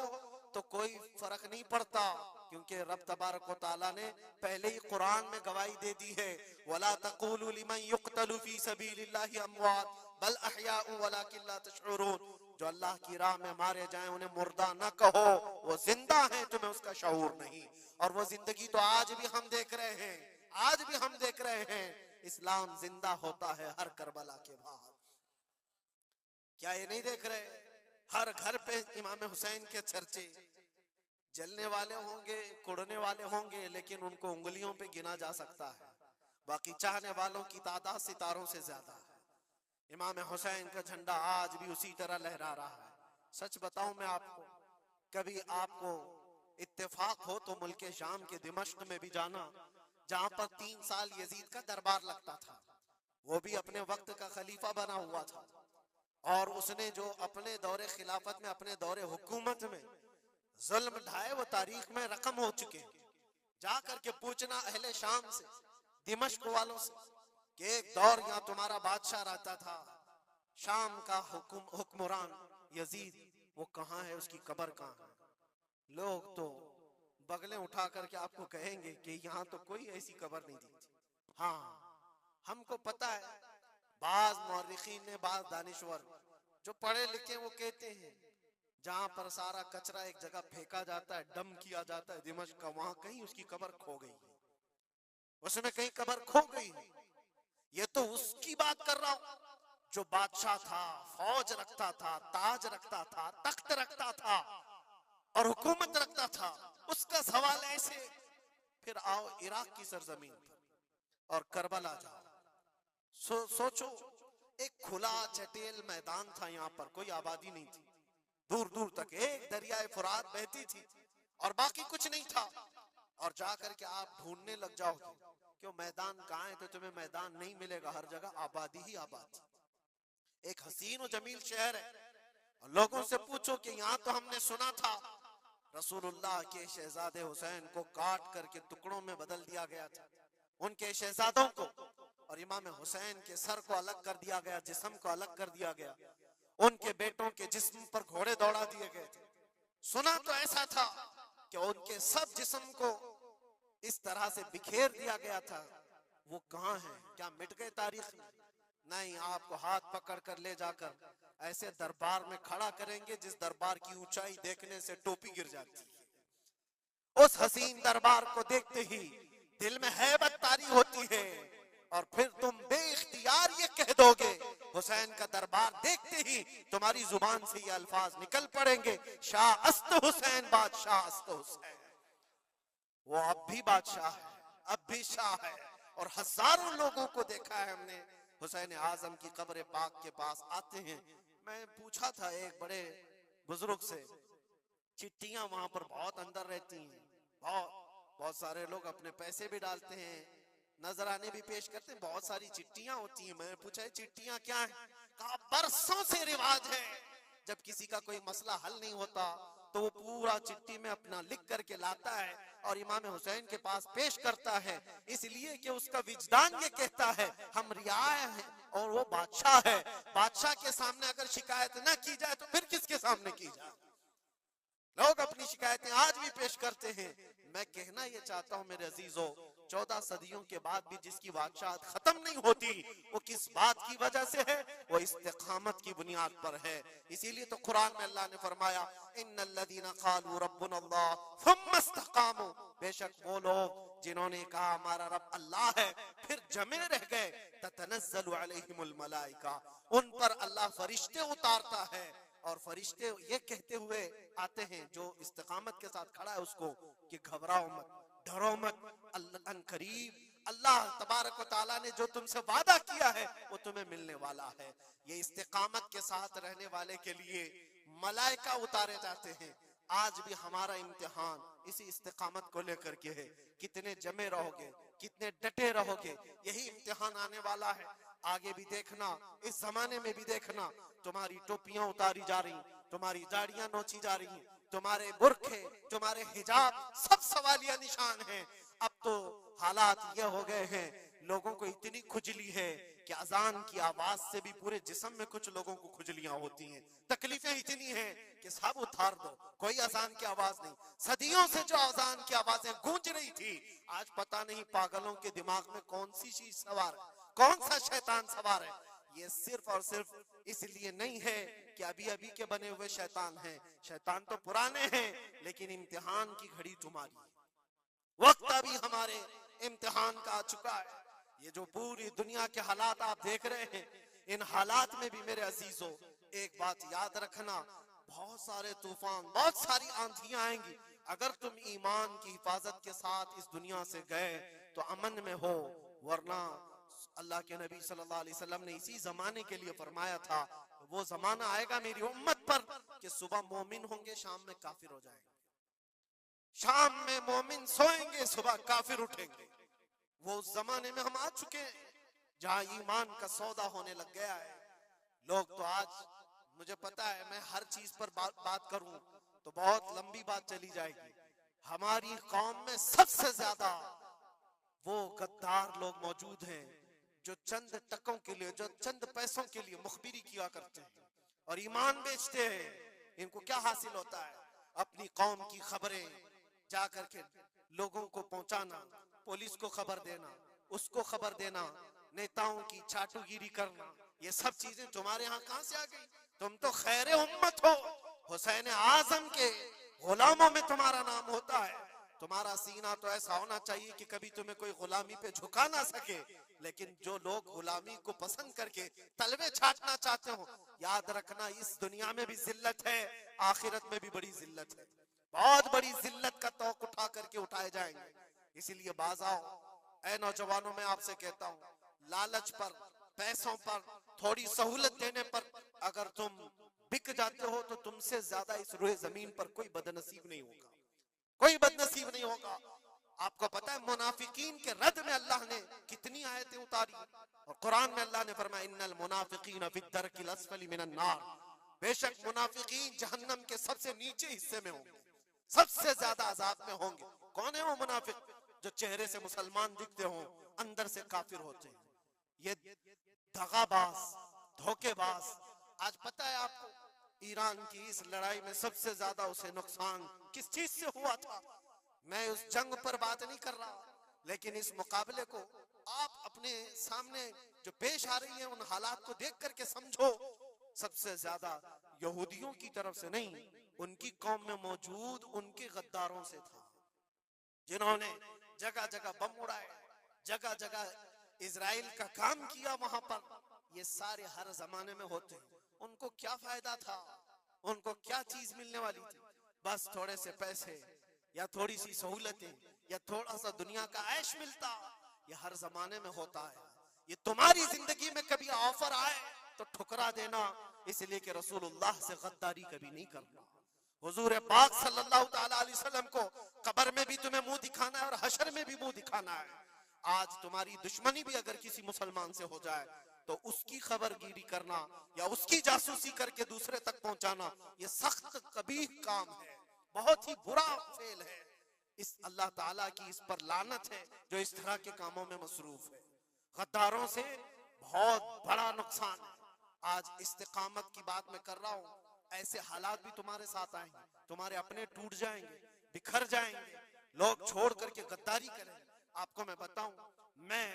तो कोई फर्क नहीं पड़ता, क्योंकि रब तबारक व तआला ने पहले ही कुरान में गवाही दे दी है, वला तक़ूलू लिमन युक़तलू फी सबीलिल्लाहि अमवात बल अहयाउ वलाकिन ला तशऊरून। जो अल्लाह की राह में मारे जाएं उन्हें मुर्दा न कहो, वो जिंदा हैं, तुम्हें उसका शऊर नहीं। और वो जिंदगी तो आज भी हम देख रहे हैं, आज भी हम देख रहे हैं। इस्लाम जिंदा होता है हर करबला के बाद। क्या ये नहीं देख रहे? हर घर पे इमाम हुसैन के चर्चे। जलने वाले होंगे, कुड़ने वाले होंगे, लेकिन उनको उंगलियों पे गिना जा सकता है। बाकी चाहने वालों की तादाद सितारों से ज्यादा है। इमाम हुसैन का झंडा आज भी उसी तरह लहरा रहा है। सच बताऊं मैं आपको, कभी आपको इत्तेफाक हो तो मुल्क शाम के दिमश्क में भी जाना, जहां पर 3 साल यजीद का दरबार लगता था। वो भी अपने वक्त का खलीफा बना हुआ था, और उसने जो अपने दौरे खिलाफत में, अपने दौरे हुकूमत में जुल्म ढाए वो तारीख में रकम हो चुके हैं। जा करके पूछना अहले शाम से, दिमश्क वालों से, कि एक दौर यहाँ तुम्हारा बादशाह रहता था, शाम का हुक्मरान यजीद, वो कहाँ है, उसकी कब्र कहाँ है? लोग तो बगलें उठा करके आपको कहेंगे कि यहाँ तो कोई ऐसी कब्र नहीं दी। हाँ, हमको पता है, बाज मौर्रिखीन ने, बाज दानिश्वर जो पढ़े लिखे, वो कहते हैं जहां पर सारा कचरा एक जगह फेंका जाता है, डम किया जाता है दिमश्क का, वहां कहीं उसकी कब्र खो गई, उसमें कहीं कब्र खो गई। ये तो उसकी बात कर रहा हूं जो बादशाह था, फौज रखता था, ताज रखता था, तख्त रखता था और हुकूमत रखता था। उसका सवाल ऐसे। फिर आओ इराक की सरजमीन पर और करबला जाओ। सोचो, एक खुला चटेल मैदान था, यहाँ पर कोई आबादी नहीं थी, दूर दूर तक एक दरियाए फुरात बहती थी और बाकी कुछ नहीं था। और जाकर के आप ढूंढने लग जाओगे कि मैदान कहाँ है, तो तुम्हें मैदान नहीं मिलेगा, हर जगह आबादी ही आबादी। एक हसीन और जमील शहर है, और लोगों से पूछो कि यहाँ तो हमने सुना था रसूलुल्लाह के शहजादे हुसैन को काट करके टुकड़ों में बदल दिया गया था, उनके शहजादों को, और इमाम हुसैन के सर को अलग कर दिया गया, जिस्म को अलग कर दिया गया, उनके बेटों के जिस्म पर घोड़े दौड़ा दिए गए थे। सुना तो ऐसा था कि उनके सब जिस्म को इस तरह से बिखेर दिया गया था। वो कहाँ हैं? क्या मिट गए तारीख में? नहीं, आपको हाथ पकड़ कर ले जाकर ऐसे दरबार में खड़ा करेंगे जिस दरबार की ऊंचाई देखने से टोपी गिर जाती है। उस हसीन दरबार को देखते ही दिल में हैबत तारी होती है, और फिर तुम बेइख्तियार ये कह दोगे, हुसैन का दरबार देखते ही तुम्हारी जुबान से ये अल्फाज निकल पड़ेंगे, शाह अस्त हुसैन, बादशाह अस्त हुसैन। वो अब भी बादशाह है, अब भी शाह है, और हजारों लोगों को देखा है हमने हुसैन आजम की कब्र पाक के पास आते हैं। मैं पूछा था एक बड़े बुजुर्ग से, चिट्ठियां वहां पर बहुत अंदर रहती हैं, बहुत सारे लोग अपने पैसे भी डालते हैं, नजराने भी पेश करते हैं, बहुत सारी चिट्ठियां होती हैं। मैं पूछा चिट्ठियां क्या है? कहा बरसों से रिवाज है, जब किसी का कोई मसला हल नहीं होता तो वो पूरा चिट्ठी में अपना लिख करके लाता है और इमाम हुसैन के पास पेश करता है, इसलिए कि उसका विजदान ये कहता है हम रियाया हैं और वो बादशाह है। बादशाह के सामने अगर शिकायत ना की जाए तो फिर किसके सामने की जाए? लोग अपनी शिकायतें आज भी पेश करते हैं। मैं कहना ये चाहता हूं मेरे अजीजों, 14 सदियों के बाद भी जिसकी बादशाहत खत्म नहीं होती, वो किस बात की वजह से है? वो इस्तिकामत की बुनियाद पर है। इसीलिए तो कुरान में अल्लाह ने फरमाया इन्नल्लज़ीना क़ालू रब्बुनल्लाह थुम्मा इस्तक़ामू, बेशक वो लोग जिन्होंने कहा हमारा रब अल्लाह है फिर जमे रह गए, ततनज़्ज़लु अलैहिमुल मलाइका, उन पर अल्लाह फरिश्ते उतारता है, और फरिश्ते ये कहते हुए आते हैं जो इस्तिकामत के साथ खड़ा है उसको कि घबराओ मत, डरो मत, अन करीब अल्लाह तबारक व तआला ने जो तुमसे वादा किया है वो तुम्हें मिलने वाला है। ये इस्तिकामत के साथ रहने वाले के लिए मलाइका उतारे जाते हैं। आज भी हमारा इम्तिहान इसी इस्तिकामत को लेकर के है, कितने जमे रहोगे, कितने डटे रहोगे, यही इम्तिहान आने वाला है। आगे भी देखना, इस जमाने में भी देखना, तुम्हारी टोपियां उतारी जा रही, तुम्हारी दाढ़ियां नोची जा रही, तुम्हारे बुर्खे, तुम्हारे हिजाब सब सवालिया निशान हैं। अब तो हालात ये हो गए हैं, लोगों को इतनी खुजली है कि अजान की आवाज से भी पूरे जिस्म में कुछ लोगों को खुजलियां होती हैं। तकलीफें इतनी हैं कि सब उतार दो, कोई अजान की आवाज नहीं। सदियों से जो अजान की आवाजें गूंज रही थी, आज पता नहीं पागलों के दिमाग में कौन सी चीज सवार है, कौन सा शैतान सवार है। ये सिर्फ और सिर्फ इसलिए नहीं है कि अभी अभी के बने हुए शैतान हैं, शैतान तो पुराने हैं, लेकिन इम्तिहान की घड़ी तुम्हारी, वक्त अभी हमारे इम्तिहान का आ चुका है। ये जो पूरी दुनिया के हालात आप देख रहे हैं, इन हालात में भी मेरे अजीजों एक बात याद रखना, बहुत सारे तूफान, बहुत सारी आंधियां आएंगी। अगर तुम ईमान की हिफाजत के साथ इस दुनिया से गए तो अमन में हो, वरना अल्लाह के नबी सल्लल्लाहु अलैहि वसल्लम ने इसी जमाने के लिए फरमाया था, वो जमाना आएगा मेरी उम्मत पर कि सुबह मोमिन होंगे, शाम में काफिर हो जाएंगे, शाम में मोमिन सोएंगे, सुबह काफिर उठेंगे। वो उस जमाने में हम आ चुके हैं जहां ईमान का सौदा होने लग गया है। लोग तो आज, मुझे पता है मैं हर चीज पर बात करूं तो बहुत लंबी बात चली जाएगी। हमारी कौम में सबसे ज्यादा वो गद्दार लोग मौजूद हैं जो चंद टकों के लिए, जो चंद पैसों के लिए मुखबिरी किया करते हैं और ईमान बेचते हैं। इनको क्या हासिल होता है? अपनी कौम की खबरें जा करके लोगों को पहुंचाना, पुलिस को खबर देना, उसको खबर देना, नेताओं की चाटुगिरी करना, ये सब चीजें तुम्हारे यहाँ कहां से आ गई? तुम तो खैर उम्मत हो, हुसैन आजम के गुलामों में तुम्हारा नाम होता है। तुम्हारा सीना तो ऐसा होना चाहिए कि कभी तुम्हें कोई गुलामी पे झुका ना सके। लेकिन जो लोग गुलामी को पसंद करके तलवे छाटना चाहते हो, याद रखना इस दुनिया में भी जिल्लत है, आखिरत में भी बड़ी जिल्लत है, बहुत बड़ी जिल्लत का तौक उठा करके उठाए जाएंगे। इसीलिए बाज आओ, ऐ नौजवानों, मैं आपसे कहता हूँ, लालच पर, पैसों पर, थोड़ी सहूलत देने पर अगर तुम बिक जाते हो तो तुमसे ज्यादा इस रूह जमीन पर कोई बदनसीब नहीं होगा, कोई बदनसीब नहीं होगा। आपको पता है मुनाफिकीन के रद में अल्लाह ने कितनी आयतें उतारी, और कुरान में अल्लाह ने फरमाया इन्नल मुनाफिकीन फी दरकिल अस्फली मिनन नार, बेशक मुनाफिकीन जहन्नम के सबसे नीचे हिस्से में होंगे, सबसे ज्यादा अजाब में होंगे। कौन है वो मुनाफिक? जो चेहरे से मुसलमान दिखते हों, अंदर से काफिर होते हैं। ये दगाबाज, धोखेबाज। आज पता है आपको ईरान की इस लड़ाई में सबसे ज्यादा उसे नुकसान किस चीज से हुआ था? मैं उस जंग पर बात नहीं कर रहा, लेकिन इस मुकाबले को आप अपने सामने जो पेश आ रही है उन हालात को देख करके समझो। सबसे ज्यादा यहूदियों की तरफ से नहीं, उनकी कौम में मौजूद उनके गद्दारों से था, जिन्होंने जगह जगह बम उड़ाए, जगह जगह इजराइल का काम किया वहां पर। ये सारे हर जमाने में होते हैं। उनको क्या फायदा था? उनको क्या चीज मिलने वाली थी? बस थोड़े से पैसे या थोड़ी सी सहूलतें या थोड़ा सा दुनिया का ऐश मिलता। ये हर जमाने में होता है। ये तुम्हारी जिंदगी में कभी ऑफर आए तो ठुकरा देना, इसलिए कि रसूलुल्लाह से गद्दारी कभी नहीं करना। हुजूर पाक सल्लल्लाहु ताला अलैहि वसल्लम को कब्र में भी तुम्हें मुंह दिखाना है और हशर में भी मुंह दिखाना है। आज तुम्हारी दुश्मनी भी अगर किसी मुसलमान से हो जाए तो उसकी खबरगिरी करना या उसकी जासूसी करके दूसरे तक पहुंचाना, ये सख्त कबीह काम है, बहुत ही बुरा फेल है। इस अल्लाह ताला की इस पर लानत है जो इस तरह के कामों में मसरूफ है। गद्दारों से बहुत बड़ा नुकसान है। आज इस्तिकामत की बात मैं कर रहा हूँ, ऐसे हालात भी तुम्हारे साथ आएंगे, तुम्हारे अपने टूट जाएंगे, बिखर जाएंगे, लोग छोड़ करके गद्दारी करेंगे। आपको मैं बताऊं, मैं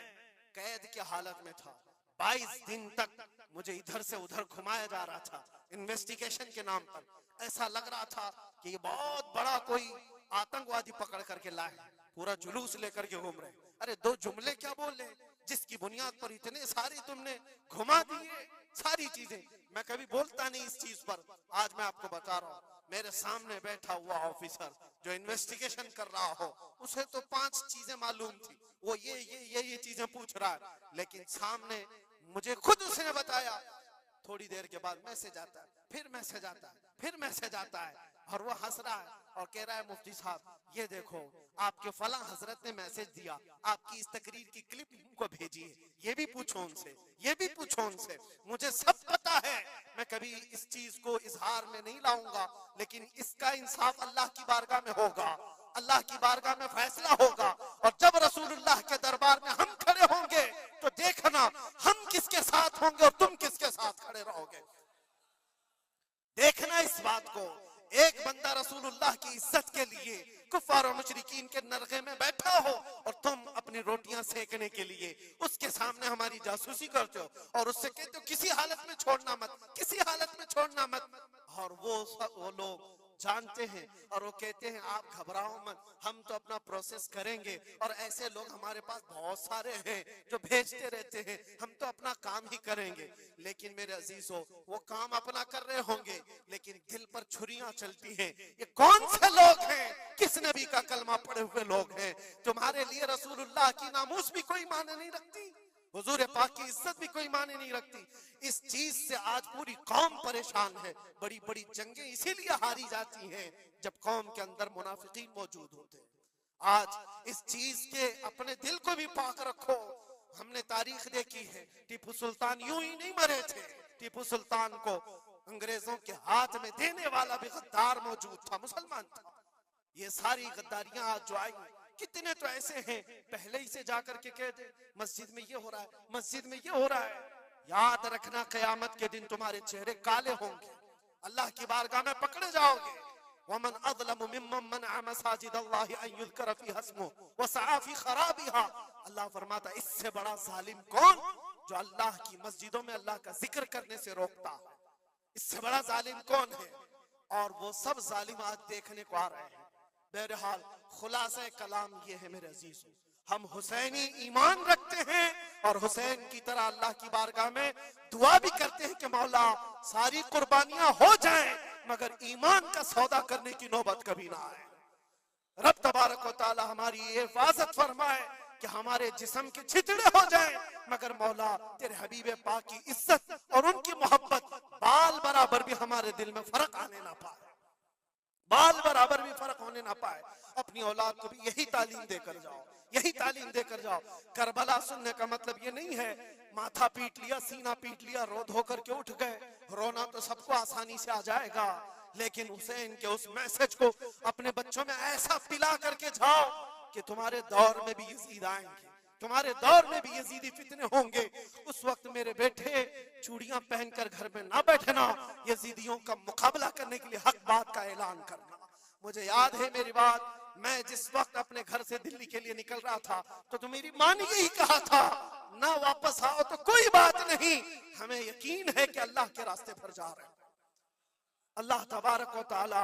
कैद की हालत में था, 22 दिन तक मुझे इधर से उधर घुमाया जा रहा था इन्वेस्टिगेशन के नाम पर। ऐसा लग रहा था कि ये बहुत बड़ा कोई आतंकवादी पकड़ करके लाए, पूरा जुलूस लेकर के घूम रहे। अरे दो जुमले क्या बोले जिसकी बुनियाद पर इतने सारे तुमने घुमा दिए सारी चीजें। मैं कभी बोलता नहीं इस चीज पर, आज मैं आपको बता रहा हूँ। मेरे सामने बैठा हुआ ऑफिसर जो इन्वेस्टिगेशन कर रहा हो, उसे तो 5 चीजें मालूम थी, वो ये चीजें पूछ रहा है, लेकिन सामने मुझे खुद उसने बताया। थोड़ी देर के बाद मैसेज आता है, फिर मैसेज आता है, फिर मैसेज आता है, और वो हंस रहा है और कह रहा है मुफ्ती साहब ये देखो आपके फला हजरत ने मैसेज दिया, आपकी इस तकरीर की क्लिप को भेजिए, ये भी पूछो उनसे, ये भी पूछो उनसे। मुझे सब पता है, मैं कभी इस चीज को इजहार में नहीं लाऊंगा, लेकिन इसका इंसाफ अल्लाह की बारगाह में होगा, अल्लाह की बारगाह में फैसला होगा। और जब रसूलुल्लाह के दरबार में हम खड़े होंगे तो देखना हम किसके साथ होंगे और तुम किसके साथ खड़े रहोगे। देखना इस बात को। एक बंदा रसूलुल्लाह की इज्जत के लिए कुफार और मुशरिकीन के नरगे में बैठा हो और तुम अपनी रोटियां सेकने के लिए उसके सामने हमारी जासूसी करते हो और उससे कहते हो किसी हालत में छोड़ना मत, किसी हालत में छोड़ना मत। और वो लोग जानते हैं और वो कहते हैं आप घबराओ मत, हम तो अपना प्रोसेस करेंगे। और ऐसे लोग हमारे पास बहुत सारे हैं जो भेजते रहते हैं, हम तो अपना काम ही करेंगे। लेकिन मेरे अजीजों, वो काम अपना कर रहे होंगे लेकिन दिल पर छुरियां चलती हैं। ये कौन से लोग हैं? किस नबी का कलमा पढ़े हुए लोग हैं? तुम्हारे लिए रसूलुल्लाह की नामूस भी कोई माने नहीं रखती, हुजूर पाक की इज्जत भी कोई माने नहीं रखती। इस चीज से आज पूरी कौम परेशान है। बड़ी बड़ी जंगें इसीलिए हारी जाती हैं जब कौम के अंदर मुनाफिकीन मौजूद होते हैं। आज इस चीज के अपने दिल को भी पाक रखो। हमने तारीख देखी है, टीपू सुल्तान यूं ही नहीं मरे थे। टीपू सुल्तान को अंग्रेजों के हाथ में देने वाला भी गद्दार मौजूद था, मुसलमान था। ये सारी गद्दारियां आज जो आई, कितने तो ऐसे हैं पहले ही से जाकर के कहते मस्जिद में ये हो रहा है, मस्जिद में ये हो रहा है। याद रखना क़यामत के दिन तुम्हारे चेहरे काले होंगे, अल्लाह की बारगाह में पकड़े जाओगे। वमन अज़लमु मिम्मन मनअ मसाजिदल्लाहि अन युज़करा फ़ीहा इस्मुहु व सआ फ़ी ख़राबिहा। अल्लाह फरमाता इससे बड़ा जालिम कौन जो अल्लाह की मस्जिदों में अल्लाह का जिक्र करने से रोकता, इससे बड़ा जालिम कौन है? और वो सब जालिम आज देखने को आ रहे हैं। बहरहाल खुलासा कलाम ये है मेरे अजीजों, हम हुसैनी ईमान रखते हैं और हुसैन की तरह अल्लाह की बारगाह में दुआ भी करते हैं कि मौला सारी कुर्बानियां हो जाएं मगर ईमान का सौदा करने की नौबत कभी ना आए। रब तबारक व तआला हमारी हिफाजत फरमाए कि हमारे जिस्म के छितड़े हो जाएं मगर मौला तेरे हबीब पाक की इज्जत और उनकी मोहब्बत बाल बराबर भी हमारे दिल में फर्क आने ना पाए। बाल बराबर भी फर्क होने ना पाए। अपनी औलाद को भी यही तालीम देकर जाओ, यही तालीम देकर जाओ। करबला सुनने का मतलब ये नहीं है माथा पीट लिया, सीना पीट लिया, रो धो करके उठ गए। रोना तो सबको आसानी से आ जाएगा, लेकिन हुसैन के उस मैसेज को अपने बच्चों में ऐसा पिला करके जाओ कि तुम्हारे दौर में भी यजीद आएंगे, तुम्हारे दौर में भी यजीदी फितने होंगे। उस वक्त मेरे बेटे चूड़ियां पहनकर घर में ना बैठना, यजीदियों का मुकाबला करने के लिए हक बात का ऐलान करना। मुझे याद है मेरी बात, मैं जिस वक्त अपने घर से दिल्ली के लिए निकल रहा था तो मेरी माँ ने यही कहा था, ना वापस आओ तो कोई बात नहीं, हमें यकीन है कि अल्लाह के रास्ते पर जा रहे हैं। अल्लाह तबारक व तआला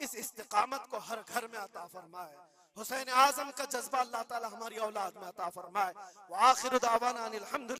इस इस्तिकामत को हर घर में अता फरमाए। हुसैन आजम का जज्बा अल्लाह ताला हमारी औलाद में अता फरमाए। व आखिर दावाना अनिल हम्दुलिल्लाह।